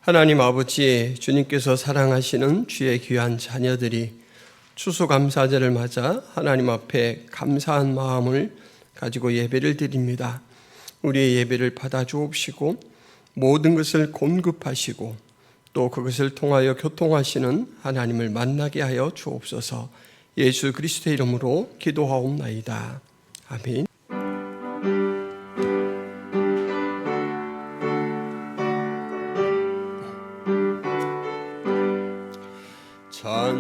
하나님 아버지, 주님께서 사랑하시는 주의 귀한 자녀들이 추수감사절을 맞아 하나님 앞에 감사한 마음을 가지고 예배를 드립니다. 우리의 예배를 받아주옵시고 모든 것을 공급하시고 또 그것을 통하여 교통하시는 하나님을 만나게 하여 주옵소서. 예수 그리스도의 이름으로 기도하옵나이다. 아멘.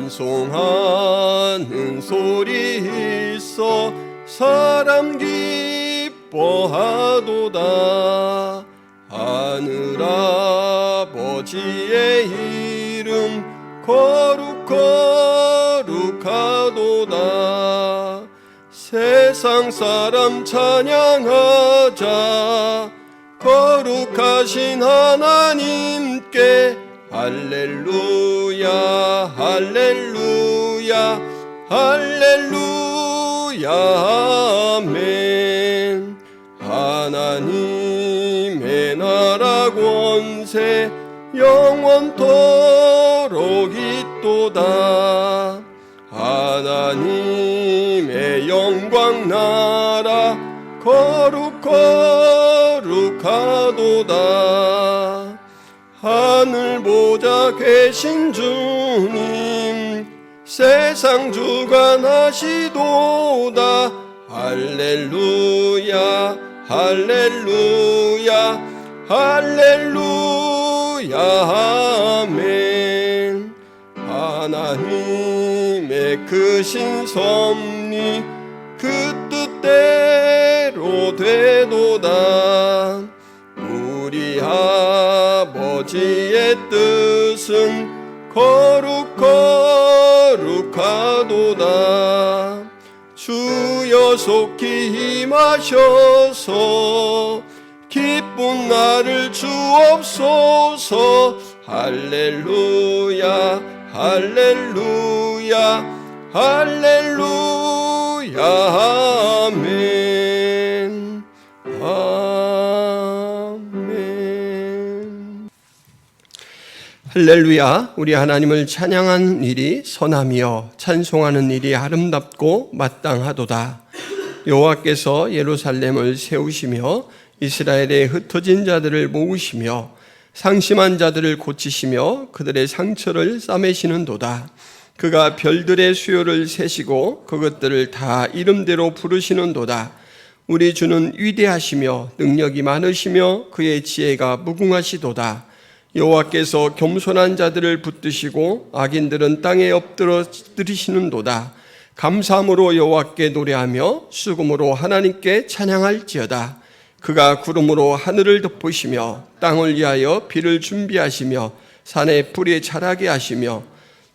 찬송하는 소리 있어 사람 기뻐하도다. 하늘 아버지의 이름 거룩하도다. 세상 사람 찬양하자. 거룩하신 하나님께 할렐루야 할렐루야 할렐루야 아멘. 하나님의 나라 권세 영원토록 있도다. 하나님의 영광 나라 거룩하도다. 하늘 보좌 계신 주님 세상 주관하시도다. 할렐루야 할렐루야 할렐루야 아멘. 하나님의 크신 섭리 그 뜻대로 되도다. 우리 아버지의 뜻은 거룩하도다. 주여 속히 임하셔서 기쁜 날을 주옵소서. 할렐루야 할렐루야 할렐루야 아멘. 아멘. 할렐루야. 우리 하나님을 찬양하는 일이 선하며 찬송하는 일이 아름답고 마땅하도다. 여호와께서 예루살렘을 세우시며 이스라엘의 흩어진 자들을 모으시며 상심한 자들을 고치시며 그들의 상처를 싸매시는도다. 그가 별들의 수요를 세시고 그것들을 다 이름대로 부르시는도다. 우리 주는 위대하시며 능력이 많으시며 그의 지혜가 무궁하시도다. 여호와께서 겸손한 자들을 붙드시고 악인들은 땅에 엎드리시는도다. 감사함으로 여호와께 노래하며 수금으로 하나님께 찬양할지어다. 그가 구름으로 하늘을 덮으시며 땅을 위하여 비를 준비하시며 산에 풀이 자라게 하시며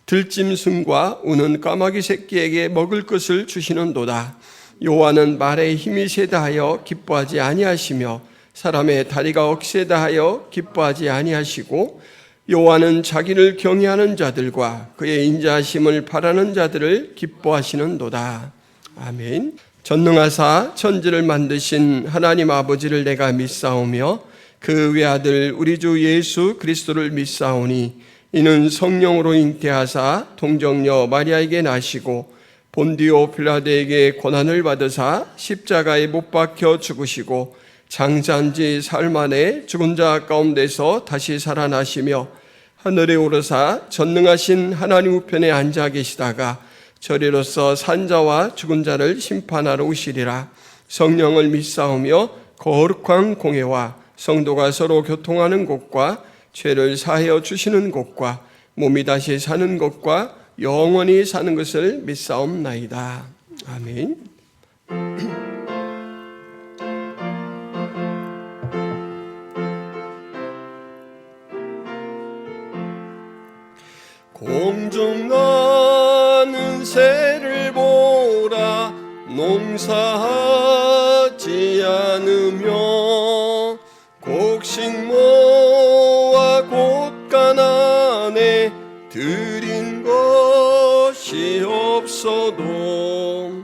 들짐승과 우는 까마귀 새끼에게 먹을 것을 주시는도다. 여호와는 말에 힘이 세다 하여 기뻐하지 아니하시며 사람의 다리가 억세다 하여 기뻐하지 아니하시고 여호와는 자기를 경외하는 자들과 그의 인자하심을 바라는 자들을 기뻐하시는도다. 아멘. 전능하사 천지를 만드신 하나님 아버지를 내가 믿사오며 그 외아들 우리 주 예수 그리스도를 믿사오니 이는 성령으로 잉태하사 동정녀 마리아에게 나시고 본디오 빌라도에게 고난을 받으사 십자가에 못 박혀 죽으시고 장사한 지 사흘 만에 죽은 자 가운데서 다시 살아나시며 하늘에 오르사 전능하신 하나님 우편에 앉아 계시다가 저리로서 산자와 죽은 자를 심판하러 오시리라. 성령을 믿사오며 거룩한 공회와 성도가 서로 교통하는 곳과 죄를 사하여 주시는 곳과 몸이 다시 사는 것과 영원히 사는 것을 믿사옵나이다. 아멘. 공중 나는 새를 보라. 농사하지 않으며 곡식모와 곳간안에 들인 것이 없어도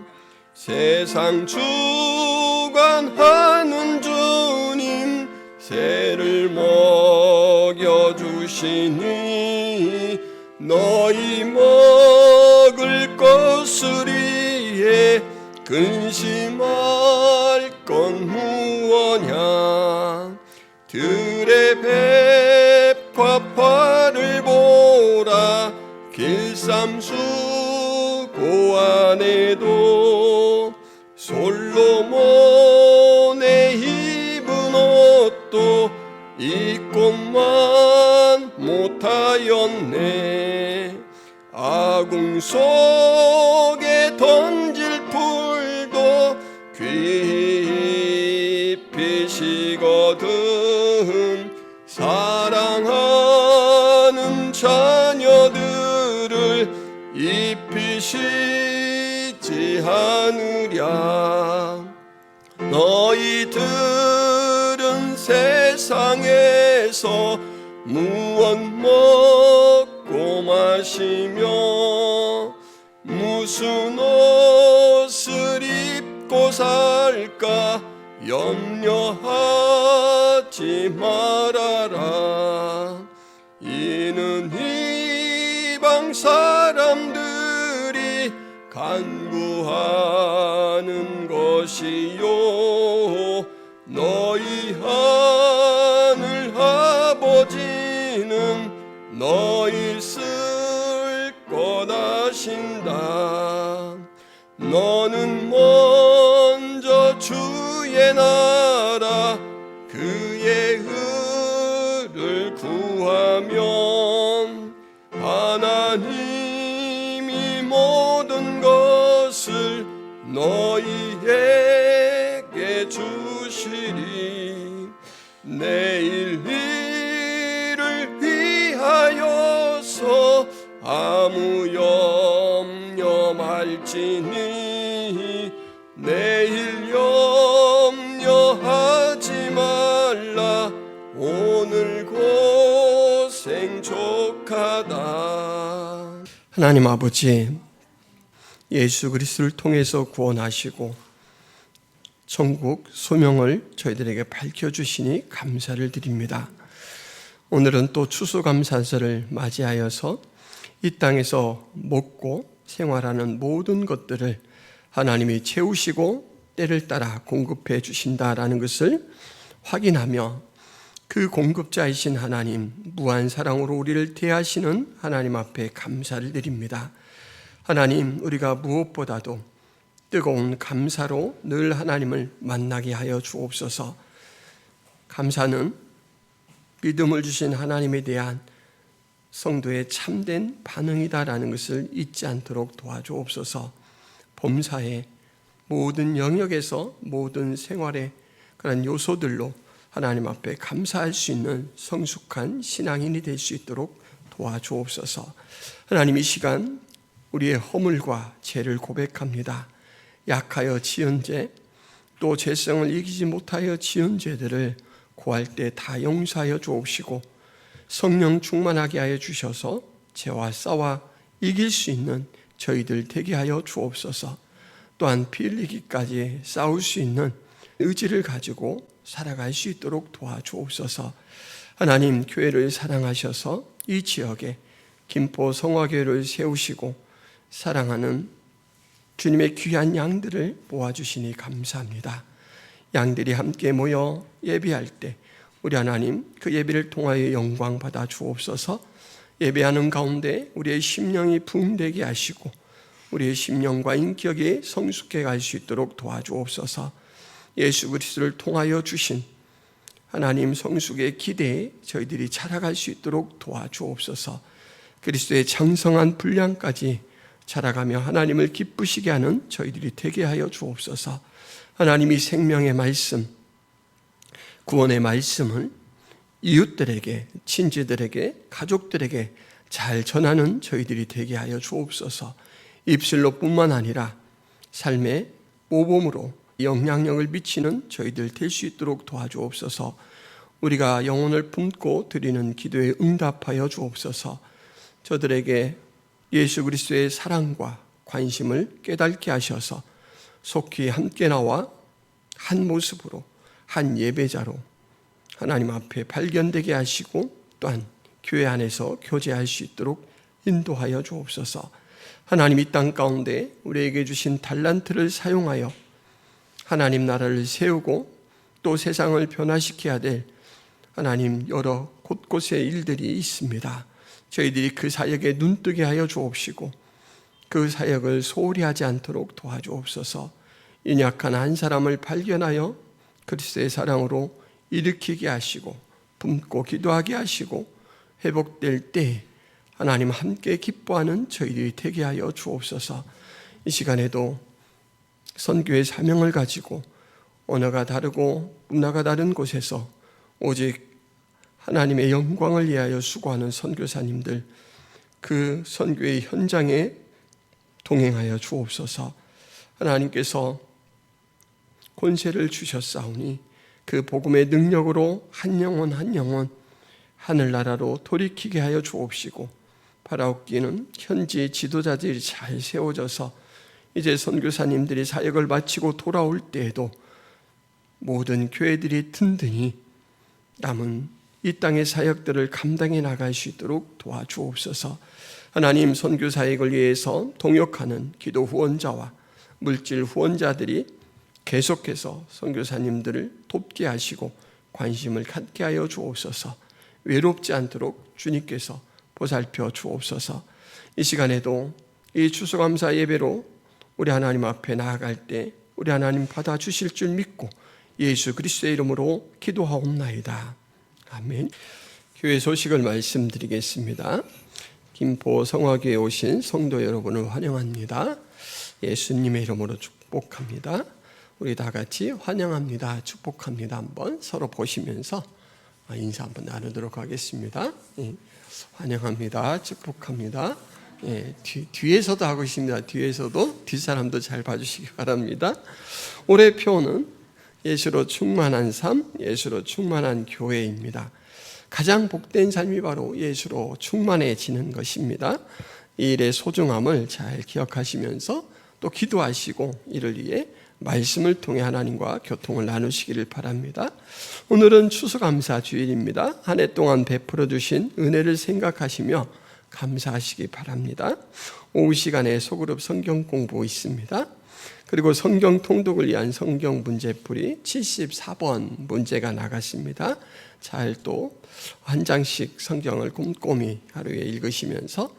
세상 주관하는 주님 새를 먹여주시 주시니 너희 먹을 것을 위해 근심할 건 무엇냐. 들의 뱀과 파를 보라. 길쌈수 고안에도 솔로몬의 입은 옷도 입고만 못하였네. 아궁 속에 던질 풀도 깊이 식거든 사랑하는 자녀들을 입히시지 않으랴. 너희들은 세상에서 무엇 먹고 마시며 무슨 옷을 입고 살까 염려하지 말아라. 이는 이방 사람들이 간구하는 것이요 너희 하늘 아버지는 너희 쓸 것 아신다. 너는 먼저 주의 나라 그의 의를 구하면 하나님이 모든 것을 너희에게 주시리. 내일 일을 위하여서 아무 염려 말지니 내일 염려하지 말라. 오늘 고생 족하다. 하나님 아버지, 예수 그리스도를 통해서 구원하시고 천국 소명을 저희들에게 밝혀주시니 감사를 드립니다. 오늘은 또 추수감사절을 맞이하여서 이 땅에서 먹고 생활하는 모든 것들을 하나님이 채우시고 때를 따라 공급해 주신다라는 것을 확인하며 그 공급자이신 하나님, 무한 사랑으로 우리를 대하시는 하나님 앞에 감사를 드립니다. 하나님, 우리가 무엇보다도 뜨거운 감사로 늘 하나님을 만나게 하여 주옵소서. 감사는 믿음을 주신 하나님에 대한 성도의 참된 반응이다라는 것을 잊지 않도록 도와주옵소서. 범사의 모든 영역에서 모든 생활의 그런 요소들로 하나님 앞에 감사할 수 있는 성숙한 신앙인이 될 수 있도록 도와주옵소서. 하나님, 이 시간 우리의 허물과 죄를 고백합니다. 약하여 지은 죄, 또 죄성을 이기지 못하여 지은 죄들을 고할 때 다 용서하여 주옵시고 성령 충만하게 하여 주셔서 죄와 싸워 이길 수 있는 저희들 되게 하여 주옵소서. 또한 피 흘리기까지 싸울 수 있는 의지를 가지고 살아갈 수 있도록 도와주옵소서. 하나님, 교회를 사랑하셔서 이 지역에 김포 성화교회를 세우시고 사랑하는 주님의 귀한 양들을 모아주시니 감사합니다. 양들이 함께 모여 예배할 때 우리 하나님, 그 예배를 통하여 영광 받아 주옵소서. 예배하는 가운데 우리의 심령이 부흥되게 하시고 우리의 심령과 인격이 성숙해 갈 수 있도록 도와주옵소서. 예수 그리스도를 통하여 주신 하나님 성숙의 기대에 저희들이 자라갈 수 있도록 도와주옵소서. 그리스도의 장성한 분량까지 자라가며 하나님을 기쁘시게 하는 저희들이 되게 하여 주옵소서. 하나님이 생명의 말씀, 구원의 말씀을 이웃들에게, 친지들에게, 가족들에게 잘 전하는 저희들이 되게 하여 주옵소서. 입술로 뿐만 아니라 삶의 모범으로 영향력을 미치는 저희들 될 수 있도록 도와주옵소서. 우리가 영혼을 품고 드리는 기도에 응답하여 주옵소서. 저들에게 예수 그리스도의 사랑과 관심을 깨닫게 하셔서 속히 함께 나와 한 모습으로 한 예배자로 하나님 앞에 발견되게 하시고 또한 교회 안에서 교제할 수 있도록 인도하여 주옵소서. 하나님, 이 땅 가운데 우리에게 주신 달란트를 사용하여 하나님 나라를 세우고 또 세상을 변화시켜야 될 하나님 여러 곳곳에 일들이 있습니다. 저희들이 그 사역에 눈뜨게 하여 주옵시고 그 사역을 소홀히 하지 않도록 도와주옵소서. 연약한 한 사람을 발견하여 그리스도의 사랑으로 일으키게 하시고 품고 기도하게 하시고 회복될 때 하나님 함께 기뻐하는 저희들이 되게 하여 주옵소서. 이 시간에도 선교의 사명을 가지고 언어가 다르고 문화가 다른 곳에서 오직 하나님의 영광을 위하여 수고하는 선교사님들, 그 선교의 현장에 동행하여 주옵소서. 하나님께서 권세를 주셨사오니 그 복음의 능력으로 한 영혼 한 영혼 하늘나라로 돌이키게 하여 주옵시고, 바라옵기는 현지 지도자들이 잘 세워져서 이제 선교사님들이 사역을 마치고 돌아올 때에도 모든 교회들이 든든히 남은 이 땅의 사역들을 감당해 나갈 수 있도록 도와주옵소서. 하나님, 선교 사역을 위해서 동역하는 기도 후원자와 물질 후원자들이 계속해서 선교사님들을 돕게 하시고 관심을 갖게 하여 주옵소서. 외롭지 않도록 주님께서 보살펴 주옵소서. 이 시간에도 이 추수감사 예배로 우리 하나님 앞에 나아갈 때 우리 하나님 받아주실 줄 믿고 예수 그리스도의 이름으로 기도하옵나이다. 아멘. 교회 소식을 말씀드리겠습니다. 김포 성화교회에 오신 성도 여러분을 환영합니다. 예수님의 이름으로 축복합니다. 우리 다 같이 환영합니다, 축복합니다 한번 서로 보시면서 인사 한번 나누도록 하겠습니다. 환영합니다, 축복합니다. 뒤에서도 하고 있습니다. 뒤에서도 뒷사람도 잘 봐주시기 바랍니다. 올해 표는 예수로 충만한 삶, 예수로 충만한 교회입니다. 가장 복된 삶이 바로 예수로 충만해지는 것입니다. 이 일의 소중함을 잘 기억하시면서 또 기도하시고 이를 위해 말씀을 통해 하나님과 교통을 나누시기를 바랍니다. 오늘은 추수감사 주일입니다. 한 해 동안 베풀어 주신 은혜를 생각하시며 감사하시기 바랍니다. 오후 시간에 소그룹 성경 공부 있습니다. 그리고 성경 통독을 위한 성경 문제풀이 74번 문제가 나갔습니다. 잘 또 한 장씩 성경을 꼼꼼히 하루에 읽으시면서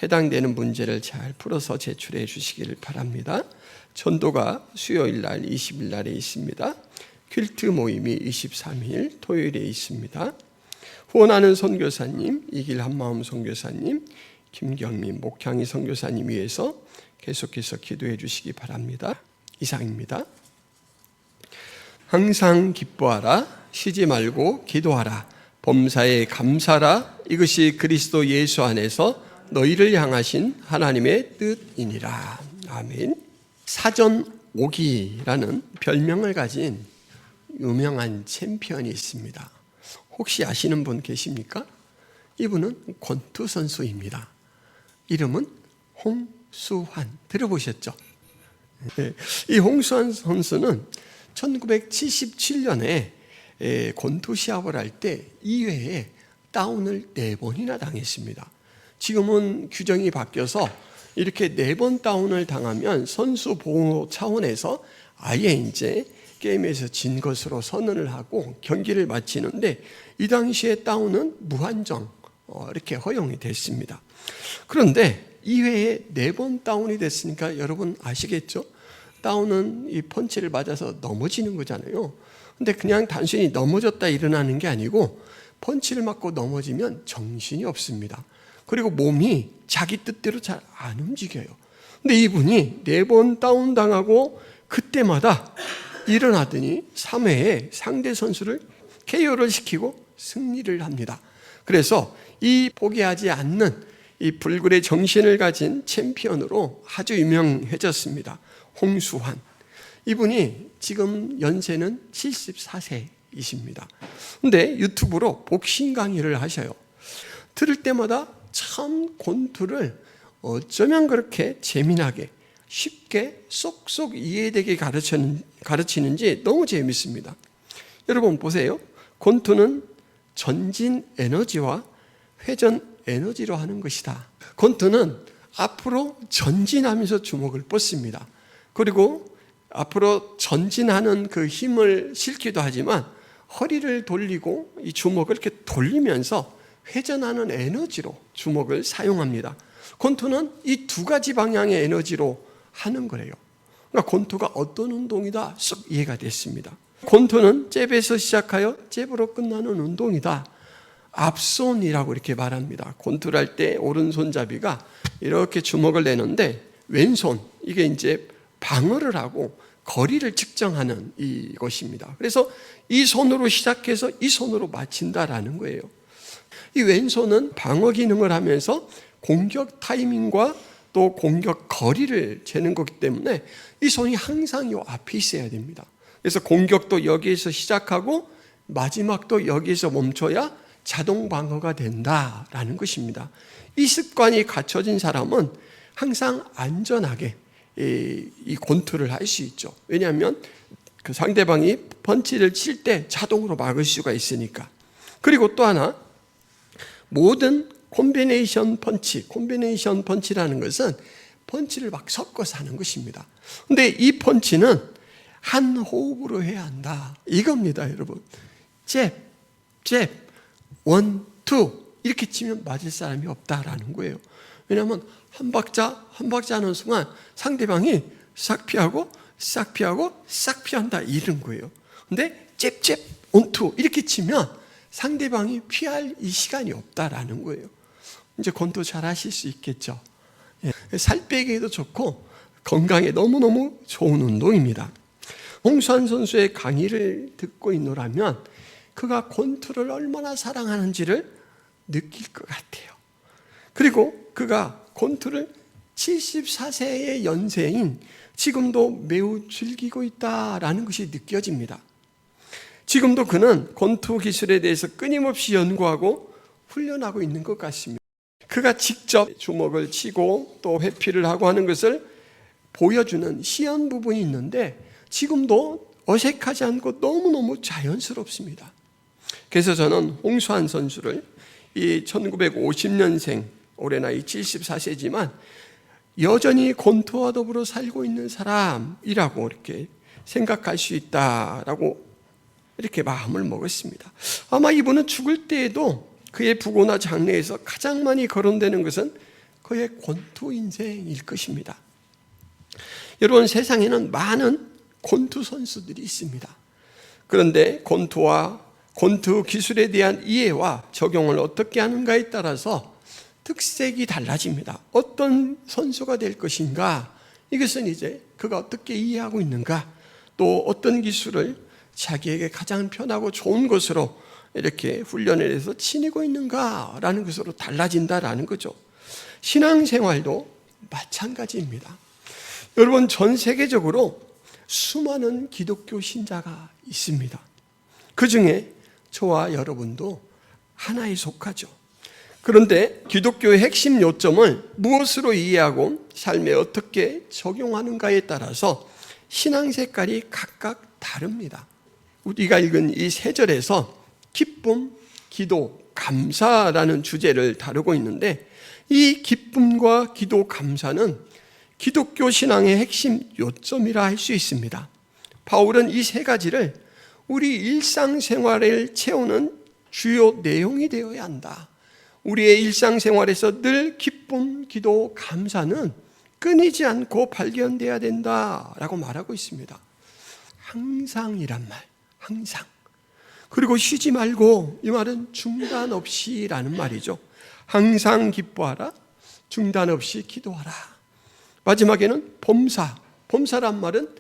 해당되는 문제를 잘 풀어서 제출해 주시기를 바랍니다. 전도가 수요일 날 20일 날에 있습니다. 퀼트 모임이 23일 토요일에 있습니다. 후원하는 선교사님, 이길 한마음 선교사님, 김경민 목향이 선교사님 위해서 계속해서 기도해 주시기 바랍니다. 이상입니다. 항상 기뻐하라, 쉬지 말고 기도하라, 범사에 감사하라, 이것이 그리스도 예수 안에서 너희를 향하신 하나님의 뜻이니라. 아멘. 사전 오기라는 별명을 가진 유명한 챔피언이 있습니다. 혹시 아시는 분 계십니까? 이분은 권투 선수입니다. 이름은 홍수환. 들어보셨죠? 네. 이 홍수환 선수는 1977년에 권투 시합을 할 때 2회에 다운을 4번이나 당했습니다. 지금은 규정이 바뀌어서 이렇게 4번 다운을 당하면 선수 보호 차원에서 아예 이제 게임에서 진 것으로 선언을 하고 경기를 마치는데, 이 당시에 다운은 무한정 이렇게 허용이 됐습니다. 그런데 2회에 4번 다운이 됐으니까 여러분 아시겠죠? 다운은 이 펀치를 맞아서 넘어지는 거잖아요. 근데 그냥 단순히 넘어졌다 일어나는 게 아니고 펀치를 맞고 넘어지면 정신이 없습니다. 그리고 몸이 자기 뜻대로 잘 안 움직여요. 근데 이분이 4번 다운당하고 그때마다 일어나더니 3회에 상대 선수를 KO를 시키고 승리를 합니다. 그래서 이 포기하지 않는 이 불굴의 정신을 가진 챔피언으로 아주 유명해졌습니다. 홍수환. 이분이 지금 연세는 74세이십니다. 근데 유튜브로 복싱 강의를 하셔요. 들을 때마다 참 권투를 어쩌면 그렇게 재미나게 쉽게 쏙쏙 이해되게 가르치는지 너무 재밌습니다. 여러분 보세요. 권투는 전진 에너지와 회전 에너지로 하는 것이다. 권투는 앞으로 전진하면서 주먹을 뻗습니다. 그리고 앞으로 전진하는 그 힘을 실기도 하지만 허리를 돌리고 이 주먹을 이렇게 돌리면서 회전하는 에너지로 주먹을 사용합니다. 권투는 이 두 가지 방향의 에너지로 하는 거예요. 그러니까 권투가 어떤 운동이다 쏙 이해가 됐습니다. 권투는 잽에서 시작하여 잽으로 끝나는 운동이다. 앞손이라고 이렇게 말합니다. 권투를 할 때 오른손잡이가 이렇게 주먹을 내는데 왼손, 이게 이제 방어를 하고 거리를 측정하는 이것입니다. 그래서 이 손으로 시작해서 이 손으로 마친다라는 거예요. 이 왼손은 방어 기능을 하면서 공격 타이밍과 또 공격 거리를 재는 거기 때문에 이 손이 항상 이 앞에 있어야 됩니다. 그래서 공격도 여기에서 시작하고 마지막도 여기에서 멈춰야 자동 방어가 된다라는 것입니다. 이 습관이 갖춰진 사람은 항상 안전하게 이 권투를 할 수 있죠. 왜냐하면 그 상대방이 펀치를 칠 때 자동으로 막을 수가 있으니까. 그리고 또 하나, 모든 콤비네이션 펀치라는 것은 펀치를 막 섞어서 하는 것입니다. 근데 이 펀치는 한 호흡으로 해야 한다. 이겁니다, 여러분. 잽, 원, 투 이렇게 치면 맞을 사람이 없다라는 거예요. 왜냐하면 한 박자 하는 순간 상대방이 싹 피하고 싹 피한다 이런 거예요. 근데 잽, 원, 투 이렇게 치면 상대방이 피할 이 시간이 없다라는 거예요. 이제 권투 잘 하실 수 있겠죠. 살 빼기에도 좋고 건강에 너무너무 좋은 운동입니다. 홍수환 선수의 강의를 듣고 있노라면 그가 권투를 얼마나 사랑하는지를 느낄 것 같아요. 그리고 그가 권투를 74세의 연세인 지금도 매우 즐기고 있다라는 것이 느껴집니다. 지금도 그는 권투 기술에 대해서 끊임없이 연구하고 훈련하고 있는 것 같습니다. 그가 직접 주먹을 치고 또 회피를 하고 하는 것을 보여주는 시연 부분이 있는데 지금도 어색하지 않고 너무너무 자연스럽습니다. 그래서 저는 홍수환 선수를 이 1950년생, 올해 나이 74세지만 여전히 권투와 더불어 살고 있는 사람이라고 이렇게 생각할 수 있다라고 이렇게 마음을 먹었습니다. 아마 이분은 죽을 때에도 그의 부고나 장례에서 가장 많이 거론되는 것은 그의 권투 인생일 것입니다. 여러분, 세상에는 많은 권투 선수들이 있습니다. 그런데 권투 기술에 대한 이해와 적용을 어떻게 하는가에 따라서 특색이 달라집니다. 어떤 선수가 될 것인가? 이것은 이제 그가 어떻게 이해하고 있는가? 또 어떤 기술을 자기에게 가장 편하고 좋은 것으로 이렇게 훈련을 해서 지니고 있는가라는 것으로 달라진다라는 거죠. 신앙생활도 마찬가지입니다. 여러분, 전 세계적으로 수많은 기독교 신자가 있습니다. 그 중에 저와 여러분도 하나에 속하죠. 그런데 기독교의 핵심 요점을 무엇으로 이해하고 삶에 어떻게 적용하는가에 따라서 신앙 색깔이 각각 다릅니다. 우리가 읽은 이 3절에서 기쁨, 기도, 감사라는 주제를 다루고 있는데 이 기쁨과 기도, 감사는 기독교 신앙의 핵심 요점이라 할 수 있습니다. 바울은 이 3가지를 우리 일상생활을 채우는 주요 내용이 되어야 한다. 우리의 일상생활에서 늘 기쁨, 기도, 감사는 끊이지 않고 발견돼야 된다라고 말하고 있습니다. 항상이란 말, 항상. 그리고 쉬지 말고, 이 말은 중단 없이라는 말이죠. 항상 기뻐하라, 중단 없이 기도하라. 마지막에는 범사란 말은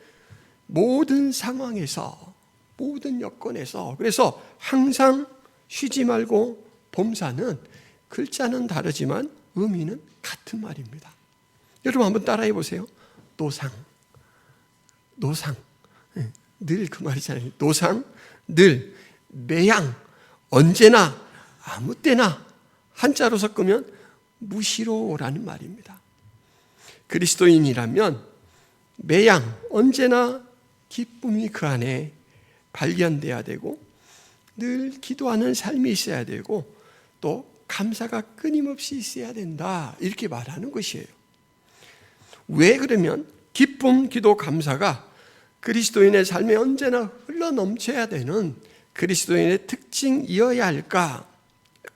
모든 상황에서, 모든 여건에서. 그래서 항상 쉬지 말고 범사는 글자는 다르지만 의미는 같은 말입니다. 여러분 한번 따라해 보세요. 노상. 늘 그 말이잖아요. 노상, 늘, 매양, 언제나, 아무 때나, 한자로 섞으면 무시로라는 말입니다. 그리스도인이라면 매양, 언제나 기쁨이 그 안에 발견돼야 되고 늘 기도하는 삶이 있어야 되고 또 감사가 끊임없이 있어야 된다, 이렇게 말하는 것이에요. 왜 그러면 기쁨, 기도, 감사가 그리스도인의 삶에 언제나 흘러넘쳐야 되는 그리스도인의 특징이어야 할까?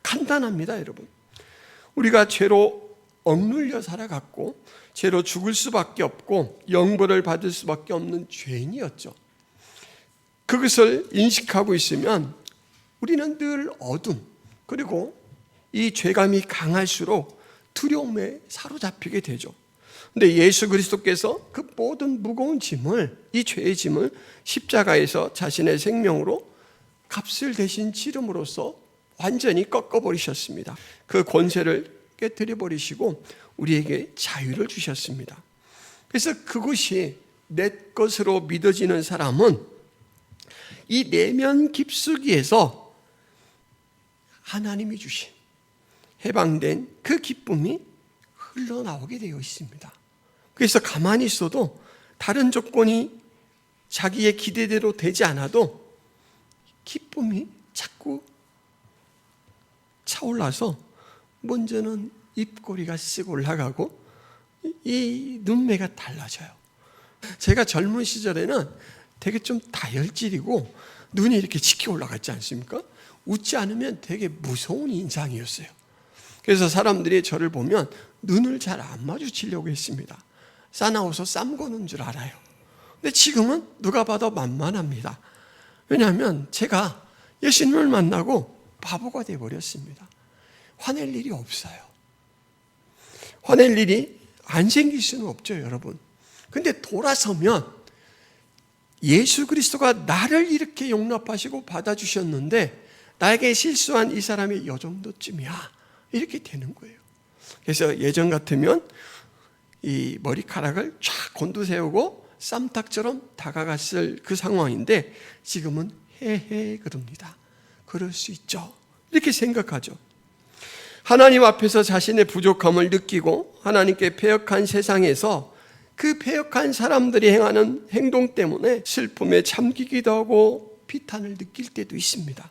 간단합니다, 여러분. 우리가 죄로 억눌려 살아갔고 죄로 죽을 수밖에 없고 영벌을 받을 수밖에 없는 죄인이었죠. 그것을 인식하고 있으면 우리는 늘 어둠, 그리고 이 죄감이 강할수록 두려움에 사로잡히게 되죠. 근데 예수 그리스도께서 그 모든 무거운 짐을, 이 죄의 짐을 십자가에서 자신의 생명으로 값을 대신 치름으로써 완전히 꺾어버리셨습니다. 그 권세를 깨뜨려 버리시고 우리에게 자유를 주셨습니다. 그래서 그것이 내 것으로 믿어지는 사람은 이 내면 깊숙이에서 하나님이 주신 해방된 그 기쁨이 흘러나오게 되어 있습니다. 그래서 가만히 있어도 다른 조건이 자기의 기대대로 되지 않아도 기쁨이 자꾸 차올라서 먼저는 입꼬리가 쓱 올라가고 이 눈매가 달라져요. 제가 젊은 시절에는 되게 좀 다혈질이고 눈이 이렇게 짙게 올라갔지 않습니까? 웃지 않으면 되게 무서운 인상이었어요. 그래서 사람들이 저를 보면 눈을 잘 안 마주치려고 했습니다. 싸나워서 쌈거는 줄 알아요. 근데 지금은 누가 봐도 만만합니다. 왜냐하면 제가 예수님을 만나고 바보가 되어버렸습니다. 화낼 일이 없어요. 화낼 일이 안 생길 수는 없죠, 여러분. 근데 돌아서면 예수 그리스도가 나를 이렇게 용납하시고 받아주셨는데 나에게 실수한 이 사람이 이 정도쯤이야, 이렇게 되는 거예요. 그래서 예전 같으면 이 머리카락을 쫙 곤두세우고 쌈탁처럼 다가갔을 그 상황인데 지금은 헤헤 그럽니다. 그럴 수 있죠, 이렇게 생각하죠. 하나님 앞에서 자신의 부족함을 느끼고 하나님께 패역한 세상에서 그 패역한 사람들이 행하는 행동 때문에 슬픔에 잠기기도 하고 비탄을 느낄 때도 있습니다.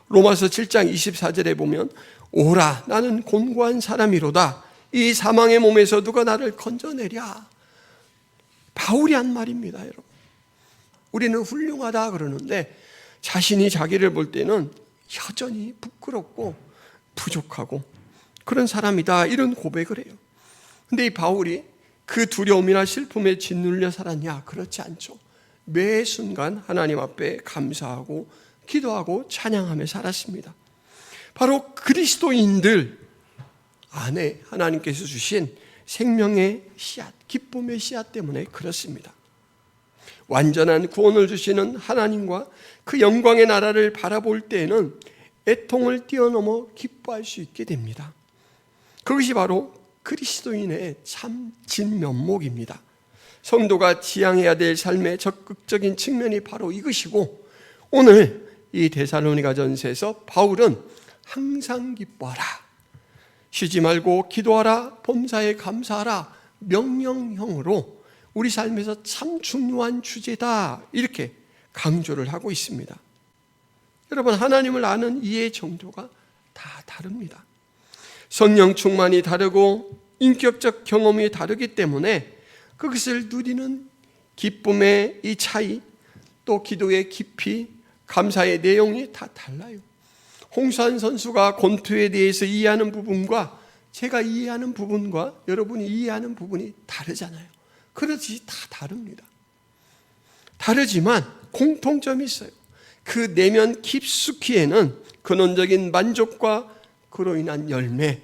로마서 7장 24절에 보면 오라 나는 곤고한 사람이로다 이 사망의 몸에서 누가 나를 건져내랴. 바울이 한 말입니다, 여러분. 우리는 훌륭하다 그러는데 자신이 자기를 볼 때는 여전히 부끄럽고 부족하고 그런 사람이다, 이런 고백을 해요. 근데 이 바울이 그 두려움이나 슬픔에 짓눌려 살았냐? 그렇지 않죠. 매 순간 하나님 앞에 감사하고 기도하고 찬양하며 살았습니다. 바로 그리스도인들 안에 하나님께서 주신 생명의 씨앗, 기쁨의 씨앗 때문에 그렇습니다. 완전한 구원을 주시는 하나님과 그 영광의 나라를 바라볼 때에는 애통을 뛰어넘어 기뻐할 수 있게 됩니다. 그것이 바로 그리스도인의 참 진면목입니다. 성도가 지향해야 될 삶의 적극적인 측면이 바로 이것이고, 오늘 이 데살로니가 전서에서 바울은 항상 기뻐하라, 쉬지 말고 기도하라, 범사에 감사하라, 명령형으로 우리 삶에서 참 중요한 주제다, 이렇게 강조를 하고 있습니다. 여러분, 하나님을 아는 이해의 정도가 다 다릅니다. 성령 충만이 다르고 인격적 경험이 다르기 때문에 그것을 누리는 기쁨의 이 차이, 또 기도의 깊이, 감사의 내용이 다 달라요. 홍수환 선수가 권투에 대해서 이해하는 부분과 제가 이해하는 부분과 여러분이 이해하는 부분이 다르잖아요. 그렇지, 다 다릅니다. 다르지만 공통점이 있어요. 그 내면 깊숙이에는 근원적인 만족과 그로 인한 열매,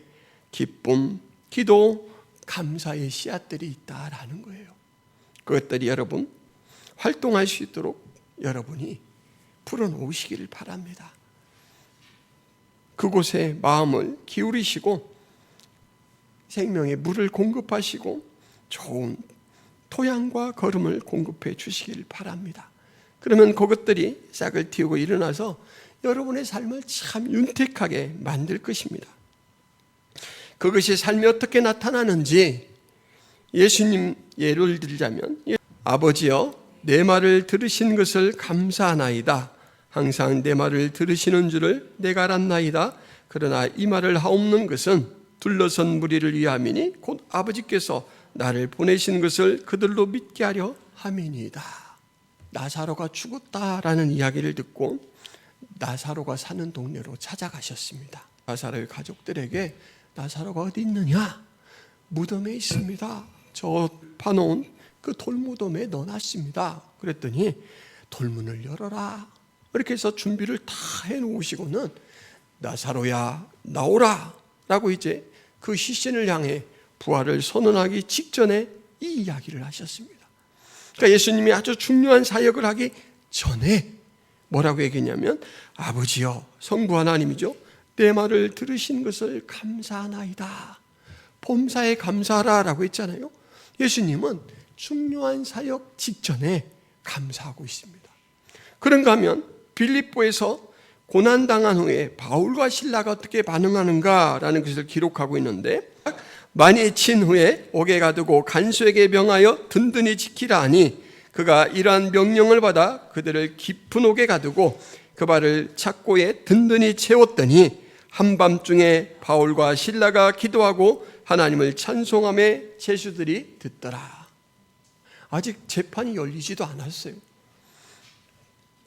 기쁨, 기도, 감사의 씨앗들이 있다라는 거예요. 그것들이 여러분 활동할 수 있도록 여러분이 풀어놓으시기를 바랍니다. 그곳에 마음을 기울이시고 생명의 물을 공급하시고 좋은 토양과 거름을 공급해 주시기를 바랍니다. 그러면 그것들이 싹을 틔우고 일어나서 여러분의 삶을 참 윤택하게 만들 것입니다. 그것이 삶이 어떻게 나타나는지 예수님 예를 들자면, 아버지여 내 말을 들으신 것을 감사하나이다. 항상 내 말을 들으시는 줄을 내가 알았나이다. 그러나 이 말을 하옵는 것은 둘러선 무리를 위함이니 곧 아버지께서 나를 보내신 것을 그들로 믿게 하려 함이니이다. 나사로가 죽었다라는 이야기를 듣고 나사로가 사는 동네로 찾아가셨습니다. 나사로의 가족들에게 나사로가 어디 있느냐? 무덤에 있습니다. 저 파놓은 그 돌무덤에 넣어놨습니다. 그랬더니 돌문을 열어라. 이렇게 해서 준비를 다 해놓으시고는 나사로야 나오라 라고 이제 그 시신을 향해 부활을 선언하기 직전에 이 이야기를 하셨습니다. 그러니까 예수님이 아주 중요한 사역을 하기 전에 뭐라고 얘기했냐면 아버지여, 성부 하나님이죠, 내 말을 들으신 것을 감사하나이다. 범사에 감사하라 라고 했잖아요. 예수님은 중요한 사역 직전에 감사하고 있습니다. 그런가 하면 빌립보에서 고난당한 후에 바울과 신라가 어떻게 반응하는가라는 것을 기록하고 있는데, 많이 친 후에 옥에 가두고 간수에게 명하여 든든히 지키라 하니 그가 이러한 명령을 받아 그들을 깊은 옥에 가두고 그 발을 착고에 든든히 채웠더니 한밤중에 바울과 신라가 기도하고 하나님을 찬송하며 제수들이 듣더라. 아직 재판이 열리지도 않았어요.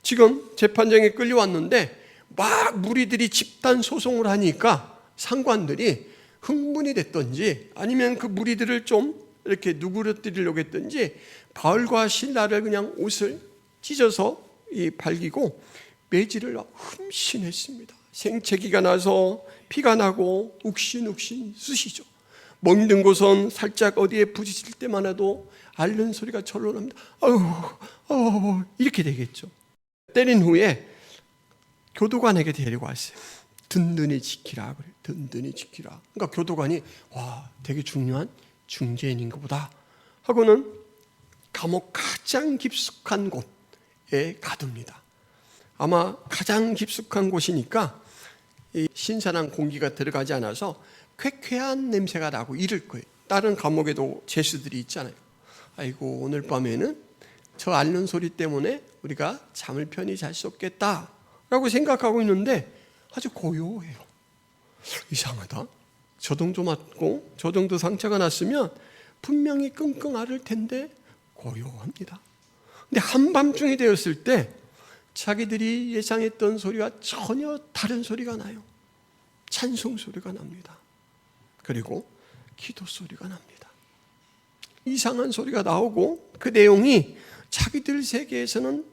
지금 재판장에 끌려왔는데 막 무리들이 집단 소송을 하니까 상관들이 흥분이 됐던지 아니면 그 무리들을 좀 이렇게 누그러뜨리려고 했던지 바울과 신라를 그냥 옷을 찢어서 발기고 매질을 흠신했습니다. 생채기가 나서 피가 나고 욱신욱신 쑤시죠. 멍든 곳은 살짝 어디에 부딪힐 때만 해도 앓는 소리가 절로 납니다. 이렇게 되겠죠. 때린 후에 교도관에게 데리고 왔어요. 든든히 지키라 그래. 든든히 지키라. 그러니까 교도관이 와, 되게 중요한 중재인인가 보다 하고는 감옥 가장 깊숙한 곳에 가둡니다. 아마 가장 깊숙한 곳이니까 이 신선한 공기가 들어가지 않아서 쾌쾌한 냄새가 나고 이럴 거예요. 다른 감옥에도 죄수들이 있잖아요. 아이고, 오늘 밤에는 저 앓는 소리 때문에 우리가 잠을 편히 잘 수 없겠다 라고 생각하고 있는데 아주 고요해요. 이상하다. 저 정도 맞고 저 정도 상처가 났으면 분명히 끙끙 앓을 텐데 고요합니다. 근데 한밤중이 되었을 때 자기들이 예상했던 소리와 전혀 다른 소리가 나요. 찬송 소리가 납니다. 그리고 기도 소리가 납니다. 이상한 소리가 나오고 그 내용이 자기들 세계에서는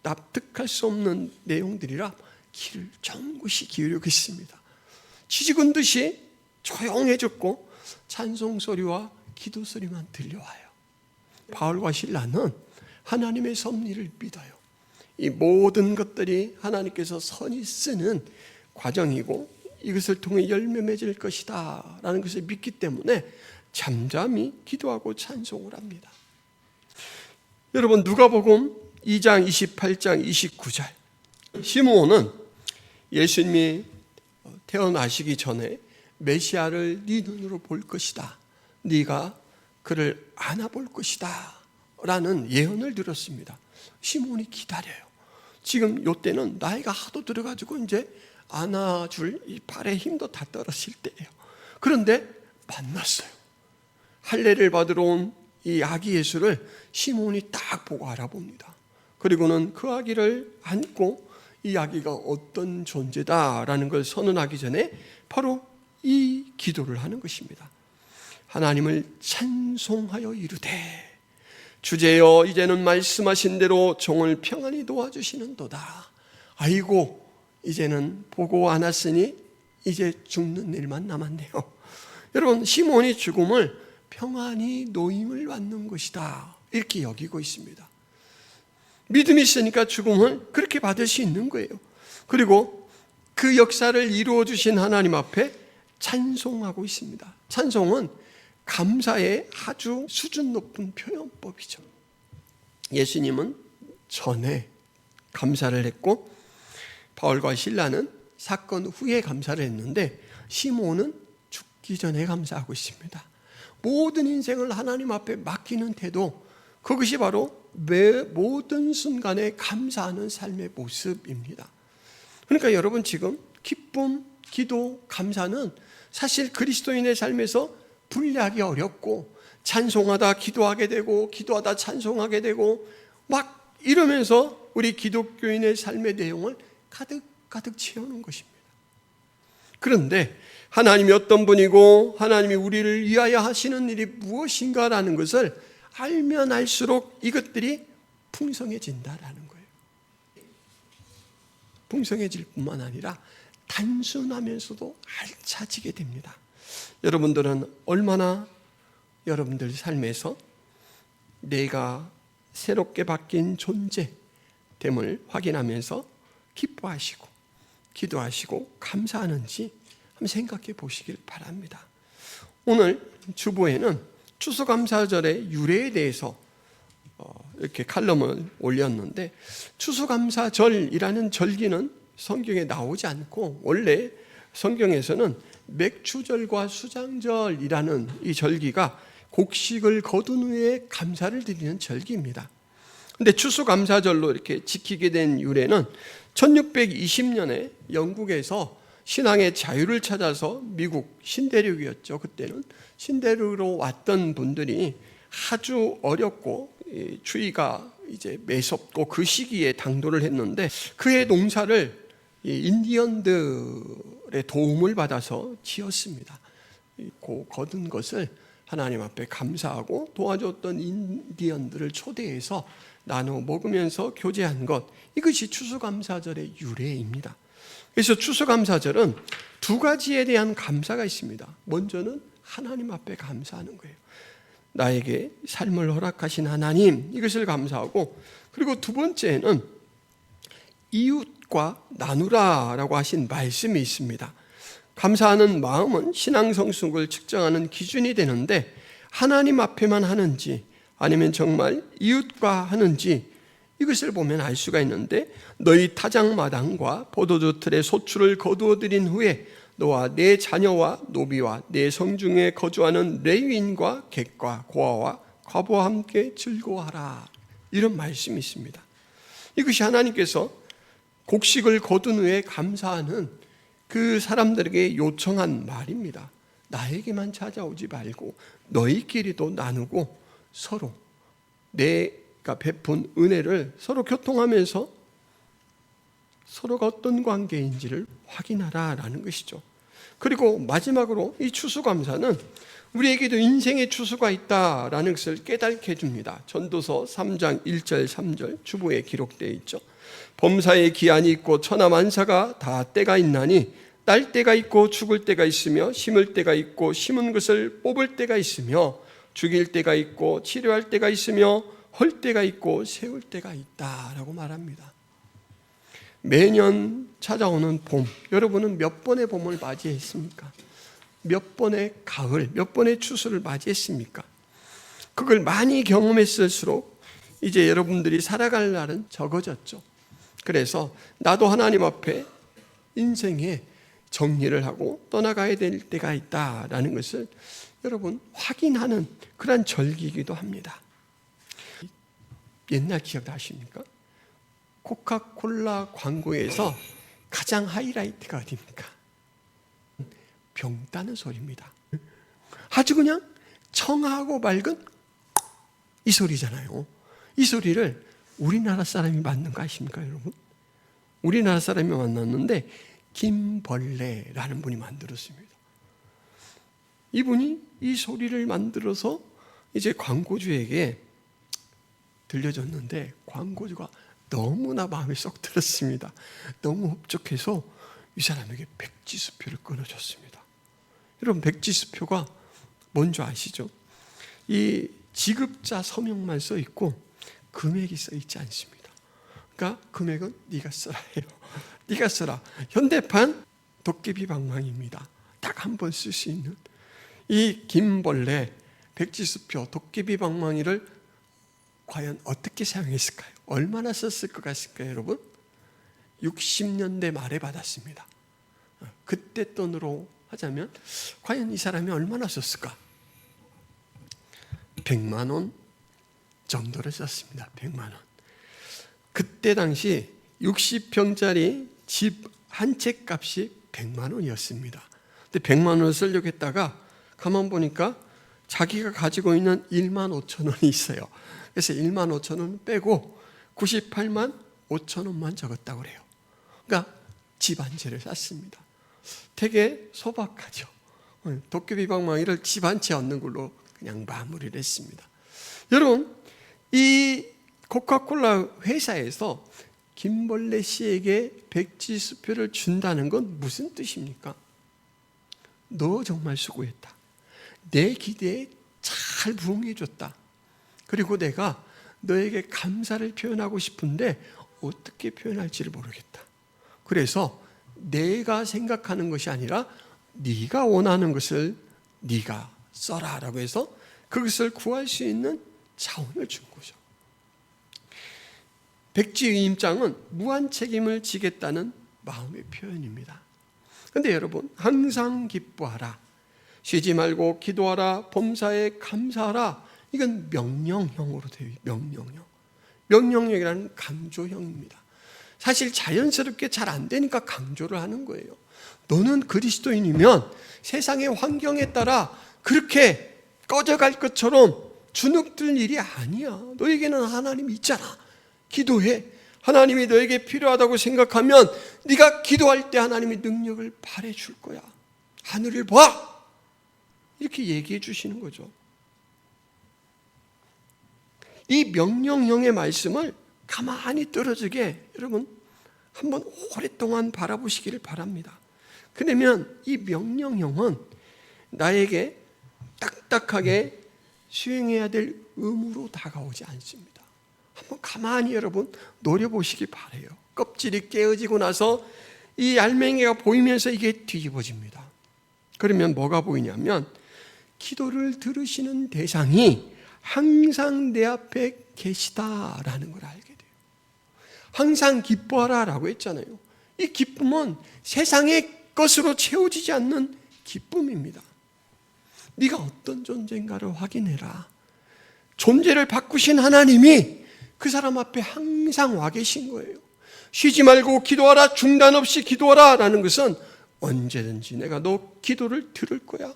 납득할 수 없는 내용들이라 귀를 정굿이 기울이고 있습니다. 지지군 듯이 조용해졌고 찬송 소리와 기도 소리만 들려와요. 바울과 신라는 하나님의 섭리를 믿어요. 이 모든 것들이 하나님께서 선히 쓰는 과정이고 이것을 통해 열매 맺을 것이다 라는 것을 믿기 때문에 잠잠히 기도하고 찬송을 합니다. 여러분, 누가복음 2장 28장 29절, 시므온은 예수님이 태어나시기 전에 메시아를 네 눈으로 볼 것이다, 네가 그를 안아볼 것이다 라는 예언을 들었습니다. 시므온이 기다려요. 지금 이때는 나이가 하도 들어가지고 이제 안아줄 이 발의 힘도 다 떨어질 때예요. 그런데 만났어요. 할례를 받으러 온 이 아기 예수를 시므온이 딱 보고 알아봅니다. 그리고는 그 아기를 안고 이 아기가 어떤 존재다라는 걸 선언하기 전에 바로 이 기도를 하는 것입니다. 하나님을 찬송하여 이르되 주제여 이제는 말씀하신 대로 종을 평안히 도와주시는도다. 아이고, 이제는 보고 안았으니 이제 죽는 일만 남았네요. 여러분, 시므온이 죽음을 평안히 노임을 받는 것이다 이렇게 여기고 있습니다. 믿음이 있으니까 죽음을 그렇게 받을 수 있는 거예요. 그리고 그 역사를 이루어 주신 하나님 앞에 찬송하고 있습니다. 찬송은 감사의 아주 수준 높은 표현법이죠. 예수님은 전에 감사를 했고 바울과 신라는 사건 후에 감사를 했는데 시므온은 죽기 전에 감사하고 있습니다. 모든 인생을 하나님 앞에 맡기는 태도, 그것이 바로 모든 순간에 감사하는 삶의 모습입니다. 그러니까 여러분, 지금 기쁨, 기도, 감사는 사실 그리스도인의 삶에서 분리하기 어렵고, 찬송하다 기도하게 되고 기도하다 찬송하게 되고 막 이러면서 우리 기독교인의 삶의 내용을 가득 채우는 것입니다. 그런데 하나님이 어떤 분이고 하나님이 우리를 위하여 하시는 일이 무엇인가라는 것을 알면 알수록 이것들이 풍성해진다라는 거예요. 풍성해질 뿐만 아니라 단순하면서도 알차지게 됩니다. 여러분들은 얼마나 여러분들 삶에서 내가 새롭게 바뀐 존재됨을 확인하면서 기뻐하시고 기도하시고 감사하는지 한번 생각해 보시길 바랍니다. 오늘 주보에는 추수감사절의 유래에 대해서 이렇게 칼럼을 올렸는데, 추수감사절이라는 절기는 성경에 나오지 않고 원래 성경에서는 맥추절과 수장절이라는 이 절기가 곡식을 거둔 후에 감사를 드리는 절기입니다. 그런데 추수감사절로 이렇게 지키게 된 유래는 1620년에 영국에서 신앙의 자유를 찾아서, 미국 신대륙이었죠. 그때는 신대륙으로 왔던 분들이 아주 어렵고 추위가 이제 매섭고 그 시기에 당도를 했는데, 그의 농사를 인디언들의 도움을 받아서 지었습니다. 그 거둔 것을 하나님 앞에 감사하고 도와줬던 인디언들을 초대해서 나눠 먹으면서 교제한 것, 이것이 추수감사절의 유래입니다. 그래서 추수감사절은 두 가지에 대한 감사가 있습니다. 먼저는 하나님 앞에 감사하는 거예요. 나에게 삶을 허락하신 하나님, 이것을 감사하고, 그리고 두 번째는 이웃과 나누라라고 하신 말씀이 있습니다. 감사하는 마음은 신앙 성숙을 측정하는 기준이 되는데, 하나님 앞에만 하는지 아니면 정말 이웃과 하는지 이것을 보면 알 수가 있는데, 너희 타작마당과 포도주 틀에 소출을 거두어 들인 후에 너와 내 자녀와 노비와 내 성중에 거주하는 레위인과 객과 고아와 과부와 함께 즐거워하라, 이런 말씀이 있습니다. 이것이 하나님께서 곡식을 거둔 후에 감사하는 그 사람들에게 요청한 말입니다. 나에게만 찾아오지 말고 너희끼리도 나누고 서로 내가 베푼 은혜를 서로 교통하면서 서로가 어떤 관계인지를 확인하라라는 것이죠. 그리고 마지막으로 이 추수감사는 우리에게도 인생의 추수가 있다라는 것을 깨닫게 해줍니다. 전도서 3장 1절 3절 주보에 기록되어 있죠. 범사에 기한이 있고 천하만사가 다 때가 있나니 딸 때가 있고 죽을 때가 있으며 심을 때가 있고 심은 것을 뽑을 때가 있으며 죽일 때가 있고 치료할 때가 있으며 헐 때가 있고 세울 때가 있다라고 말합니다. 매년 찾아오는 봄, 여러분은 몇 번의 봄을 맞이했습니까? 몇 번의 가을, 몇 번의 추수를 맞이했습니까? 그걸 많이 경험했을수록 이제 여러분들이 살아갈 날은 적어졌죠. 그래서 나도 하나님 앞에 인생에 정리를 하고 떠나가야 될 때가 있다라는 것을 여러분 확인하는 그런 절기이기도 합니다. 옛날 기억나십니까? 코카콜라 광고에서 가장 하이라이트가 어디입니까? 병 따는 소리입니다. 아주 그냥 청하고 맑은 이 소리잖아요. 이 소리를 우리나라 사람이 만든 거 아십니까, 여러분? 우리나라 사람이 만났는데 김벌레라는 분이 만들었습니다. 이분이 이 소리를 만들어서 이제 광고주에게 들려줬는데, 광고주가 너무나 마음에 쏙 들었습니다. 너무 흡족해서 이 사람에게 백지수표를 끊어줬습니다. 여러분, 백지수표가 뭔지 아시죠? 이 지급자 서명만 써 있고 금액이 써 있지 않습니다. 그러니까 금액은 네가 써라 해요. 네가 써라. 현대판 도깨비 방망이입니다. 딱 한 번 쓸 수 있는 이 김벌레 백지수표 도깨비 방망이를 과연 어떻게 사용했을까요? 얼마나 썼을 것 같을까요, 여러분? 60년대 말에 받았습니다. 그때 돈으로 하자면 과연 이 사람이 얼마나 썼을까? 100만 원 정도를 썼습니다. 100만 원. 그때 당시 60평짜리 집 한 채 값이 100만 원이었습니다. 근데 100만 원을 쓰려고 했다가 가만 보니까 자기가 가지고 있는 1만 5천 원이 있어요. 그래서 1만 5천 원 빼고 98만 5천 원만 적었다고 그래요. 그러니까 집 한 채를 샀습니다. 되게 소박하죠. 도깨비방망이를 집 한 채 얻는 걸로 그냥 마무리를 했습니다. 여러분, 이 코카콜라 회사에서 김벌레 씨에게 백지수표를 준다는 건 무슨 뜻입니까? 너 정말 수고했다. 내 기대에 잘 부응해줬다. 그리고 내가 너에게 감사를 표현하고 싶은데 어떻게 표현할지를 모르겠다. 그래서 내가 생각하는 것이 아니라 네가 원하는 것을 네가 써라 라고 해서 그것을 구할 수 있는 자원을 준 거죠. 백지위임장은 무한 책임을 지겠다는 마음의 표현입니다. 그런데 여러분, 항상 기뻐하라, 쉬지 말고 기도하라, 범사에 감사하라, 이건 명령형으로 되어 있어요. 명령형. 명령형이라는 강조형입니다. 사실 자연스럽게 잘 안 되니까 강조를 하는 거예요. 너는 그리스도인이면 세상의 환경에 따라 그렇게 꺼져갈 것처럼 주눅들 일이 아니야. 너에게는 하나님이 있잖아. 기도해. 하나님이 너에게 필요하다고 생각하면 네가 기도할 때 하나님이 능력을 발해 줄 거야. 하늘을 봐. 이렇게 얘기해 주시는 거죠. 이 명령형의 말씀을 가만히 떨어지게 여러분 한번 오랫동안 바라보시기를 바랍니다. 그러면 이 명령형은 나에게 딱딱하게 수행해야 될 의무로 다가오지 않습니다. 한번 가만히 여러분 노려보시기 바라요. 껍질이 깨어지고 나서 이 알맹이가 보이면서 이게 뒤집어집니다. 그러면 뭐가 보이냐면 기도를 들으시는 대상이 항상 내 앞에 계시다라는 걸 알게 돼요. 항상 기뻐하라라고 했잖아요. 이 기쁨은 세상의 것으로 채워지지 않는 기쁨입니다. 네가 어떤 존재인가를 확인해라. 존재를 바꾸신 하나님이 그 사람 앞에 항상 와 계신 거예요. 쉬지 말고 기도하라, 중단 없이 기도하라 라는 것은 언제든지 내가 너 기도를 들을 거야.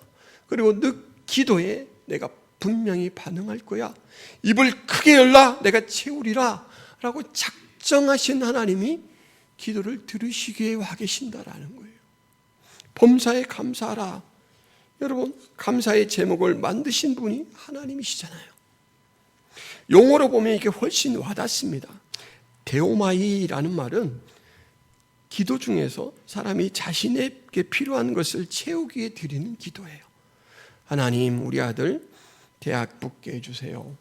그리고 너 기도에 내가 분명히 반응할 거야. 입을 크게 열라, 내가 채우리라 라고 작정하신 하나님이 기도를 들으시기에 와 계신다라는 거예요. 범사에 감사하라. 여러분, 감사의 제목을 만드신 분이 하나님이시잖아요. 용어로 보면 이게 훨씬 와닿습니다. 데오마이라는 말은 기도 중에서 사람이 자신에게 필요한 것을 채우기 위해 드리는 기도예요. 하나님, 우리 아들 대학 붙게 해주세요.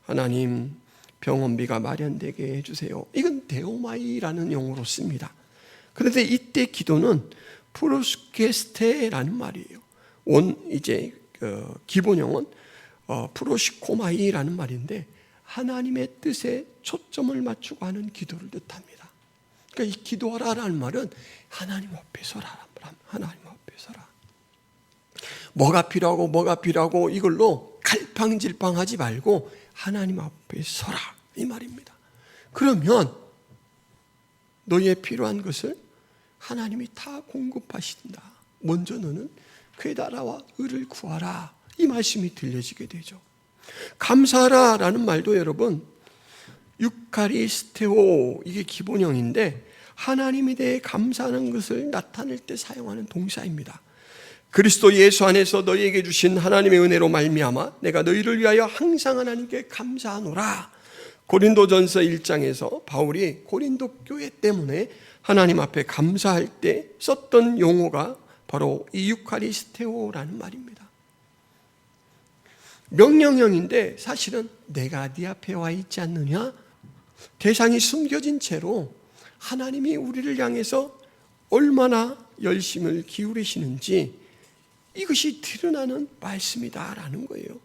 하나님, 병원비가 마련되게 해주세요. 이건 데오마이라는 용어로 씁니다. 그런데 이때 기도는 프로스케스테라는 말이에요. 기본형은 프로시코마이라는 말인데 하나님의 뜻에 초점을 맞추고 하는 기도를 뜻합니다. 그러니까 이 기도하라라는 말은 하나님 앞에 서라. 하나님 앞에 서라. 뭐가 필요하고 이걸로 갈팡질팡하지 말고 하나님 앞에 서라 이 말입니다. 그러면 너의 필요한 것을 하나님이 다 공급하신다. 먼저 너는 그의 나라와 의를 구하라. 이 말씀이 들려지게 되죠. 감사하라 라는 말도 여러분 유카리스테오 이게 기본형인데 하나님에 대해 감사하는 것을 나타낼 때 사용하는 동사입니다. 그리스도 예수 안에서 너희에게 주신 하나님의 은혜로 말미암아 내가 너희를 위하여 항상 하나님께 감사하노라. 고린도전서 1장에서 바울이 고린도 교회 때문에 하나님 앞에 감사할 때 썼던 용어가 바로 이 유카리스테오라는 말입니다. 명령형인데 사실은 내가 네 앞에 와 있지 않느냐? 대상이 숨겨진 채로 하나님이 우리를 향해서 얼마나 열심을 기울이시는지 이것이 드러나는 말씀이다라는 거예요.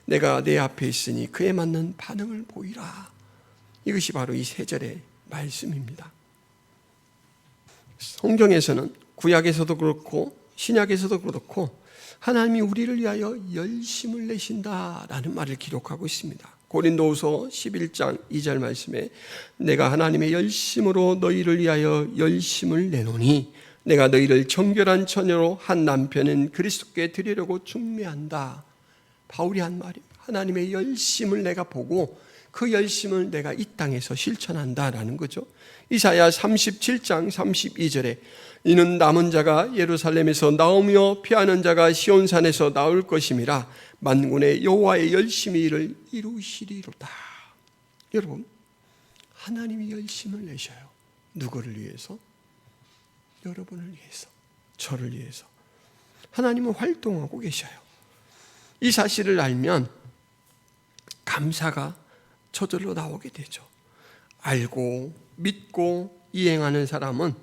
내가 내 앞에 있으니 그에 맞는 반응을 보이라. 이것이 바로 이 세 절의 말씀입니다. 성경에서는 구약에서도 그렇고 신약에서도 그렇고 하나님이 우리를 위하여 열심을 내신다라는 말을 기록하고 있습니다. 고린도후서 11장 2절 말씀에 내가 하나님의 열심으로 너희를 위하여 열심을 내노니 내가 너희를 정결한 처녀로 한 남편은 그리스도께 드리려고 중매한다. 바울이 한 말이 하나님의 열심을 내가 보고 그 열심을 내가 이 땅에서 실천한다라는 거죠. 이사야 37장 32절에 이는 남은 자가 예루살렘에서 나오며 피하는 자가 시온산에서 나올 것임이라 만군의 여호와의 열심히 이를 이루시리로다. 여러분, 하나님이 열심을 내셔요. 누구를 위해서? 여러분을 위해서, 저를 위해서. 하나님은 활동하고 계셔요. 이 사실을 알면 감사가 저절로 나오게 되죠. 알고 믿고 이행하는 사람은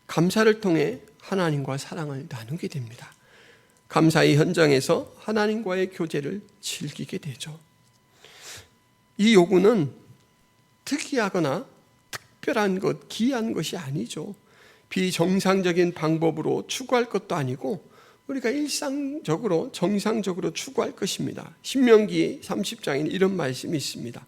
감사를 통해 하나님과 사랑을 나누게 됩니다. 감사의 현장에서 하나님과의 교제를 즐기게 되죠. 이 요구는 특이하거나 특별한 것, 기이한 것이 아니죠. 비정상적인 방법으로 추구할 것도 아니고 우리가 일상적으로 정상적으로 추구할 것입니다. 신명기 30장에 이런 말씀이 있습니다.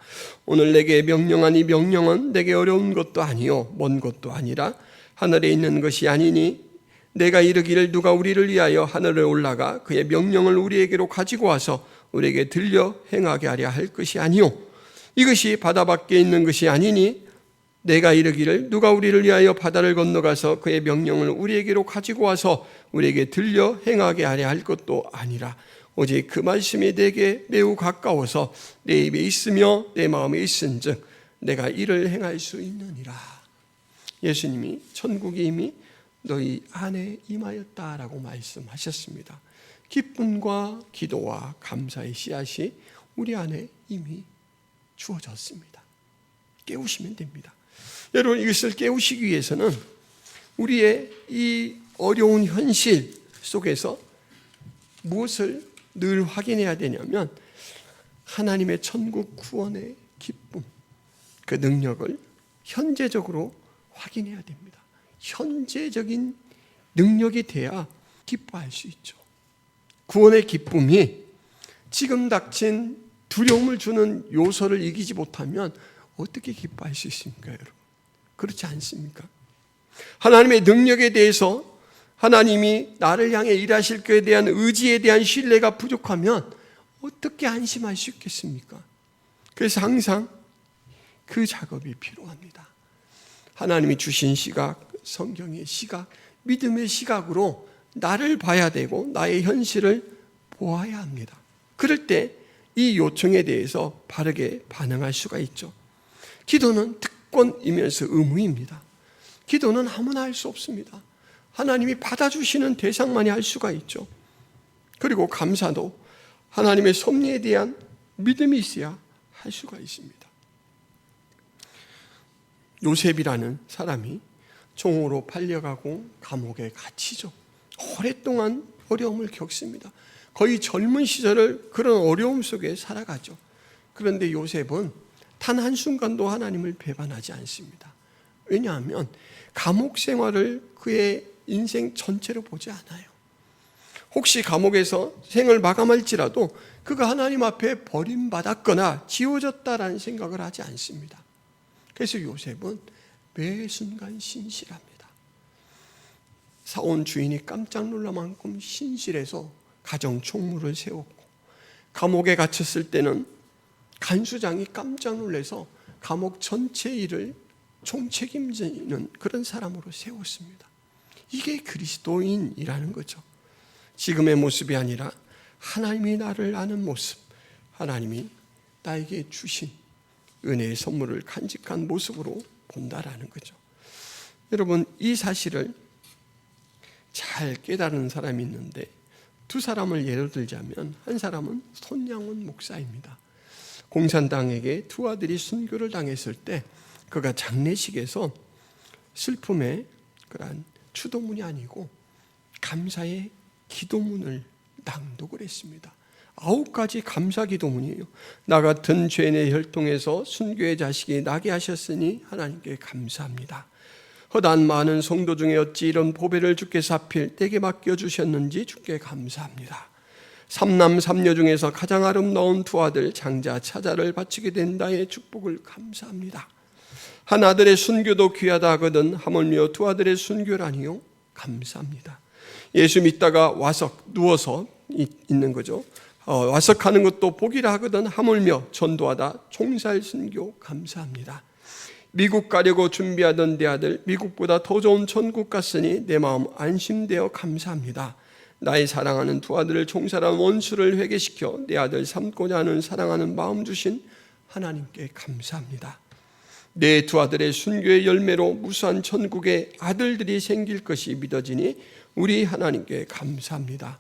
오늘 내게 명령한 이 명령은 내게 어려운 것도 아니요 먼 것도 아니라 하늘에 있는 것이 아니니 내가 이르기를 누가 우리를 위하여 하늘에 올라가 그의 명령을 우리에게로 가지고 와서 우리에게 들려 행하게 하려 할 것이 아니요 이것이 바다 밖에 있는 것이 아니니 내가 이르기를 누가 우리를 위하여 바다를 건너가서 그의 명령을 우리에게로 가지고 와서 우리에게 들려 행하게 하려 할 것도 아니라 오직 그 말씀이 내게 매우 가까워서 내 입에 있으며 내 마음에 있은즉 내가 이를 행할 수 있느니라. 예수님이 천국이 이미 너희 안에 임하였다라고 말씀하셨습니다. 기쁨과 기도와 감사의 씨앗이 우리 안에 이미 주어졌습니다. 깨우시면 됩니다. 여러분, 이것을 깨우시기 위해서는 우리의 이 어려운 현실 속에서 무엇을 늘 확인해야 되냐면 하나님의 천국 구원의 기쁨, 그 능력을 현재적으로 확인해야 됩니다. 현재적인 능력이 돼야 기뻐할 수 있죠. 구원의 기쁨이 지금 닥친 두려움을 주는 요소를 이기지 못하면 어떻게 기뻐할 수 있습니까, 여러분? 그렇지 않습니까? 하나님의 능력에 대해서 하나님이 나를 향해 일하실 것에 대한 의지에 대한 신뢰가 부족하면 어떻게 안심할 수 있겠습니까? 그래서 항상 그 작업이 필요합니다. 하나님이 주신 시각, 성경의 시각, 믿음의 시각으로 나를 봐야 되고 나의 현실을 보아야 합니다. 그럴 때 이 요청에 대해서 바르게 반응할 수가 있죠. 기도는 특권이면서 의무입니다. 기도는 아무나 할 수 없습니다. 하나님이 받아주시는 대상만이 할 수가 있죠. 그리고 감사도 하나님의 섭리에 대한 믿음이 있어야 할 수가 있습니다. 요셉이라는 사람이 종으로 팔려가고 감옥에 갇히죠. 오랫동안 어려움을 겪습니다. 거의 젊은 시절을 그런 어려움 속에 살아가죠. 그런데 요셉은 단 한순간도 하나님을 배반하지 않습니다. 왜냐하면 감옥 생활을 그의 인생 전체로 보지 않아요. 혹시 감옥에서 생을 마감할지라도 그가 하나님 앞에 버림받았거나 지워졌다라는 생각을 하지 않습니다. 그래서 요셉은 매 순간 신실합니다. 사온 주인이 깜짝 놀랄 만큼 신실해서 가정 총무를 세웠고, 감옥에 갇혔을 때는 간수장이 깜짝 놀라서 감옥 전체 일을 총책임지는 그런 사람으로 세웠습니다. 이게 그리스도인이라는 거죠. 지금의 모습이 아니라 하나님이 나를 아는 모습, 하나님이 나에게 주신 은혜의 선물을 간직한 모습으로 본다라는 거죠. 여러분, 이 사실을 잘 깨달은 사람이 있는데 두 사람을 예로 들자면 한 사람은 손양훈 목사입니다. 공산당에게 두 아들이 순교를 당했을 때 그가 장례식에서 슬픔의 그러한 추도문이 아니고 감사의 기도문을 낭독을 했습니다. 9가지 감사 기도문이에요. 나 같은 죄인의 혈통에서 순교의 자식이 나게 하셨으니 하나님께 감사합니다. 허다한 많은 성도 중에 어찌 이런 보배를 주께서 하필 내게 맡겨주셨는지 주께 감사합니다. 삼남 삼녀 중에서 가장 아름다운 두 아들 장자 차자를 바치게 된 나의 축복을 감사합니다. 한 아들의 순교도 귀하다 하거든 하물며 두 아들의 순교라니요 감사합니다. 예수 믿다가 와서 누워서 있는 거죠. 와석하는 것도 복이라 하거든 하물며 전도하다 총살 순교 감사합니다. 미국 가려고 준비하던 내 아들 미국보다 더 좋은 천국 갔으니 내 마음 안심되어 감사합니다. 나의 사랑하는 두 아들을 총살한 원수를 회개시켜 내 아들 삼고자 하는 사랑하는 마음 주신 하나님께 감사합니다. 내 두 아들의 순교의 열매로 무수한 천국의 아들들이 생길 것이 믿어지니 우리 하나님께 감사합니다.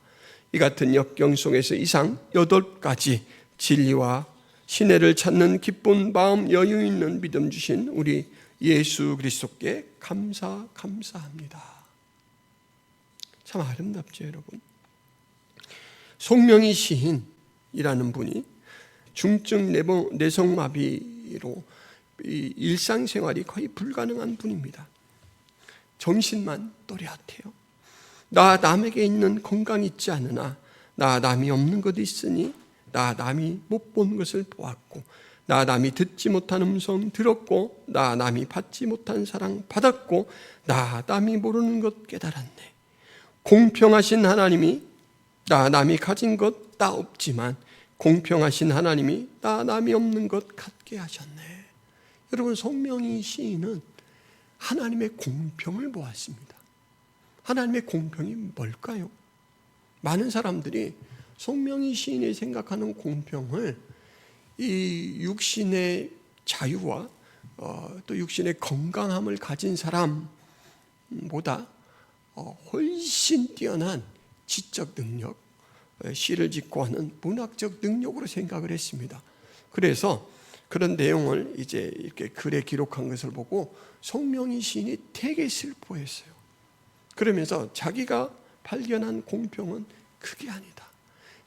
이 같은 역경 속에서 이상 8가지 진리와 신뢰를 찾는 기쁜 마음 여유 있는 믿음 주신 우리 예수 그리스도께 감사합니다. 참 아름답죠, 여러분. 송명희 시인이라는 분이 중증 내성마비로 일상생활이 거의 불가능한 분입니다. 정신만 또렷해요. 나 남에게 있는 건강이 있지 않으나 나 남이 없는 것 있으니 나 남이 못 본 것을 보았고 나 남이 듣지 못한 음성 들었고 나 남이 받지 못한 사랑 받았고 나 남이 모르는 것 깨달았네. 공평하신 하나님이 나 남이 가진 것 나 없지만 공평하신 하나님이 나 남이 없는 것 갖게 하셨네. 여러분, 송명희 시인은 하나님의 공평을 보았습니다. 하나님의 공평이 뭘까요? 많은 사람들이 송명희 시인이 생각하는 공평을 이 육신의 자유와 또 육신의 건강함을 가진 사람보다 훨씬 뛰어난 지적 능력, 시를 짓고 하는 문학적 능력으로 생각을 했습니다. 그래서 그런 내용을 이제 이렇게 글에 기록한 것을 보고 송명희 시인이 되게 슬퍼했어요. 그러면서 자기가 발견한 공평은 그게 아니다.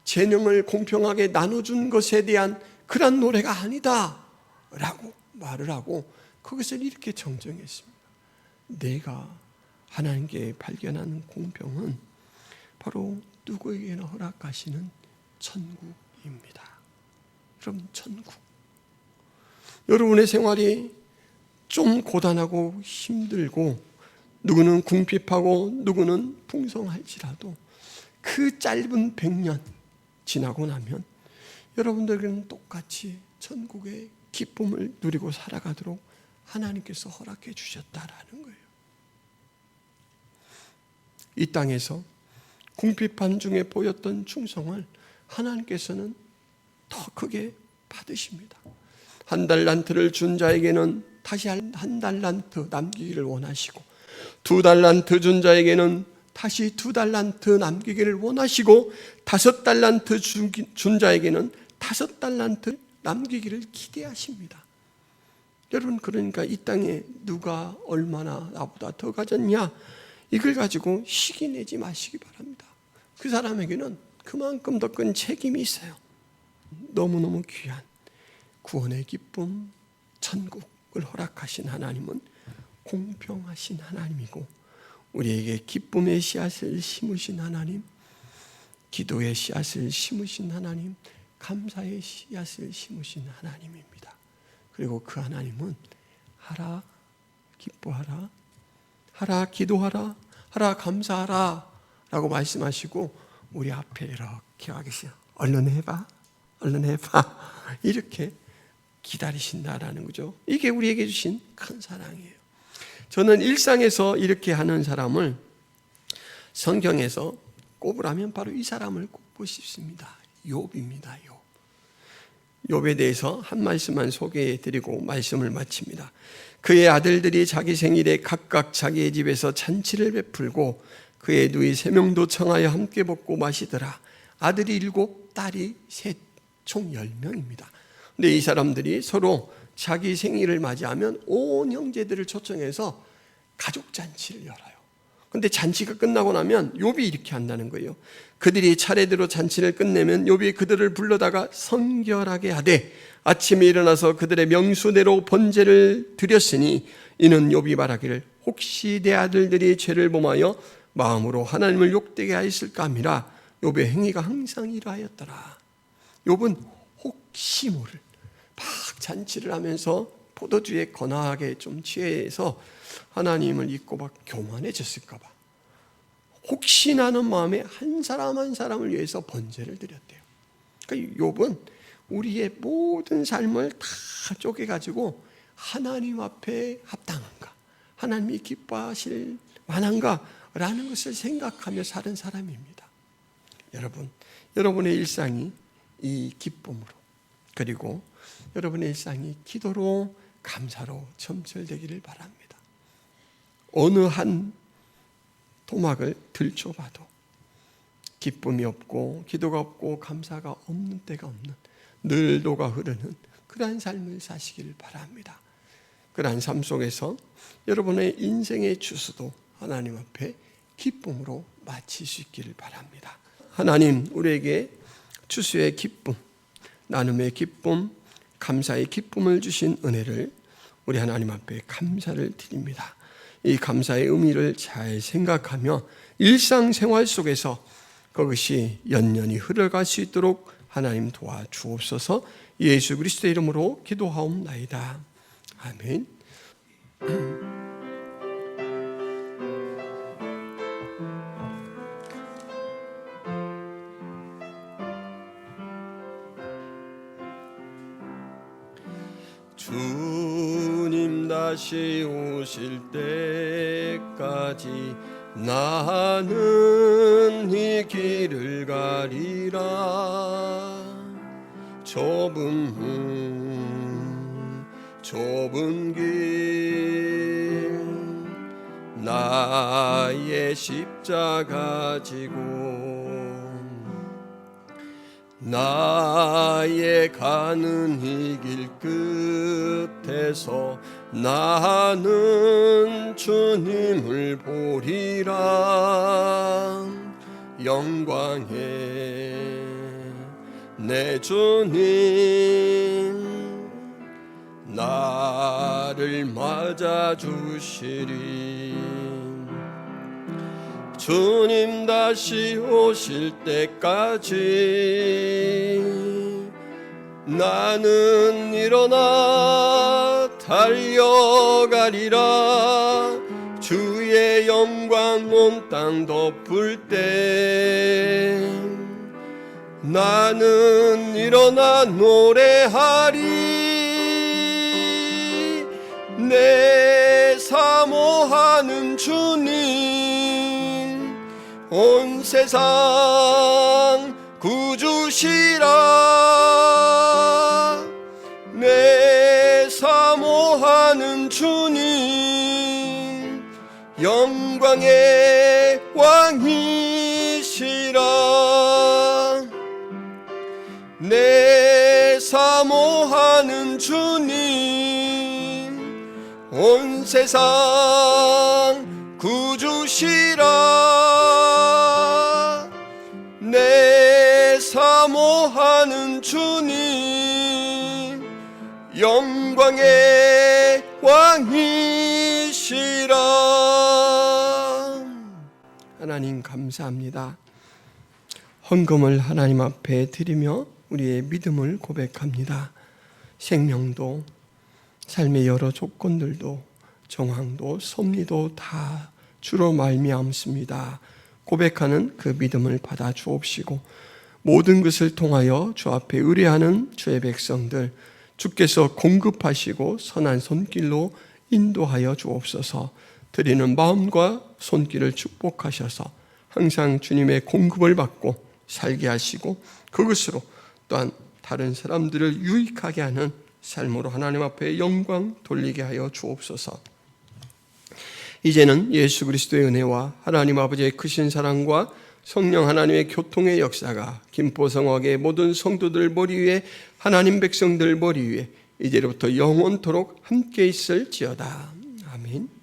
재능을 공평하게 나눠준 것에 대한 그런 노래가 아니다 라고 말을 하고 그것을 이렇게 정정했습니다. 내가 하나님께 발견한 공평은 바로 누구에게나 허락하시는 천국입니다. 여러분, 천국. 여러분의 생활이 좀 고단하고 힘들고 누구는 궁핍하고 누구는 풍성할지라도 그 짧은 100년 지나고 나면 여러분들에게는 똑같이 천국의 기쁨을 누리고 살아가도록 하나님께서 허락해 주셨다라는 거예요. 이 땅에서 궁핍한 중에 보였던 충성을 하나님께서는 더 크게 받으십니다. 한 달란트를 준 자에게는 다시 한 달란트 남기기를 원하시고 2달란트 준 자에게는 다시 2달란트 남기기를 원하시고 5달란트 준 자에게는 5달란트 남기기를 기대하십니다. 여러분, 그러니까 이 땅에 누가 얼마나 나보다 더 가졌냐 이걸 가지고 시기 내지 마시기 바랍니다. 그 사람에게는 그만큼 더 큰 책임이 있어요. 너무너무 귀한 구원의 기쁨, 천국을 허락하신 하나님은 공평하신 하나님이고 우리에게 기쁨의 씨앗을 심으신 하나님, 기도의 씨앗을 심으신 하나님, 감사의 씨앗을 심으신 하나님입니다. 그리고 그 하나님은 하라, 기뻐하라, 하라, 기도하라, 하라, 감사하라 라고 말씀하시고 우리 앞에 이렇게 와 계세요. 얼른 해봐, 얼른 해봐 이렇게 기다리신다라는 거죠. 이게 우리에게 주신 큰 사랑이에요. 저는 일상에서 이렇게 하는 사람을 성경에서 꼽으라면 바로 이 사람을 꼽고 싶습니다. 욥입니다. 욥에 대해서 한 말씀만 소개해드리고 말씀을 마칩니다. 그의 아들들이 자기 생일에 각각 자기의 집에서 잔치를 베풀고 그의 누이 3명도 청하여 함께 먹고 마시더라. 아들이 7, 딸이 3, 총 10명입니다. 근데 이 사람들이 서로 자기 생일을 맞이하면 온 형제들을 초청해서 가족 잔치를 열어요. 근데 잔치가 끝나고 나면 욥이 이렇게 한다는 거예요. 그들이 차례대로 잔치를 끝내면 욥이 그들을 불러다가 성결하게 하되 아침에 일어나서 그들의 명수대로 번제를 드렸으니 이는 욥이 말하기를 혹시 내 아들들이 죄를 범하여 마음으로 하나님을 욕되게 하였을까 함이라. 욥의 행위가 항상 이러하였더라. 욥은 혹시 모를 막 잔치를 하면서 포도주에 거나하게 좀 취해서 하나님을 잊고 막 교만해졌을까 봐 혹시나 하는 마음에 한 사람 한 사람을 위해서 번제를 드렸대요. 그러니까 욥은 우리의 모든 삶을 다 쪼개가지고 하나님 앞에 합당한가, 하나님이 기뻐하실 만한가 라는 것을 생각하며 사는 사람입니다. 여러분, 여러분의 일상이 이 기쁨으로, 그리고 여러분의 일상이 기도로, 감사로 점철되기를 바랍니다. 어느 한 토막을 들춰봐도 기쁨이 없고 기도가 없고 감사가 없는 때가 없는, 늘 녹아 흐르는 그러한 삶을 사시길 바랍니다. 그러한 삶 속에서 여러분의 인생의 추수도 하나님 앞에 기쁨으로 마칠 수 있기를 바랍니다. 하나님, 우리에게 추수의 기쁨, 나눔의 기쁨, 감사의 기쁨을 주신 은혜를 우리 하나님 앞에 감사를 드립니다. 이 감사의 의미를 잘 생각하며 일상생활 속에서 그것이 연연히 흘러갈 수 있도록 하나님 도와주옵소서. 예수 그리스도의 이름으로 기도하옵나이다. 아멘. 주님 다시 오실 때까지 나는 이 길을 가리라. 좁은 길 나의 십자가 지고 나의 가는 이 길 끝에서 나는 주님을 보리라. 영광의 내 주님 나를 맞아주시리. 주님 다시 오실 때까지 나는 일어나 달려가리라. 주의 영광 온 땅 덮을 때 나는 일어나 노래하리. 내 사모하는 주님 온 세상 구주시라. 내 사모하는 주님 영광의 왕이시라. 내 사모하는 주님 온 세상 구주시라. 내 사모하는 주님 영광의 왕이시라. 하나님 감사합니다. 헌금을 하나님 앞에 드리며 우리의 믿음을 고백합니다. 생명도 삶의 여러 조건들도 정황도 섭리도 다 주로 말미암습니다. 고백하는 그 믿음을 받아 주옵시고 모든 것을 통하여 주 앞에 의뢰하는 주의 백성들 주께서 공급하시고 선한 손길로 인도하여 주옵소서. 드리는 마음과 손길을 축복하셔서 항상 주님의 공급을 받고 살게 하시고 그것으로 또한 다른 사람들을 유익하게 하는 삶으로 하나님 앞에 영광 돌리게 하여 주옵소서. 이제는 예수 그리스도의 은혜와 하나님 아버지의 크신 사랑과 성령 하나님의 교통의 역사가 김포성악의 모든 성도들 머리 위에 하나님 백성들 머리 위에 이제로부터 영원토록 함께 있을지어다. 아멘.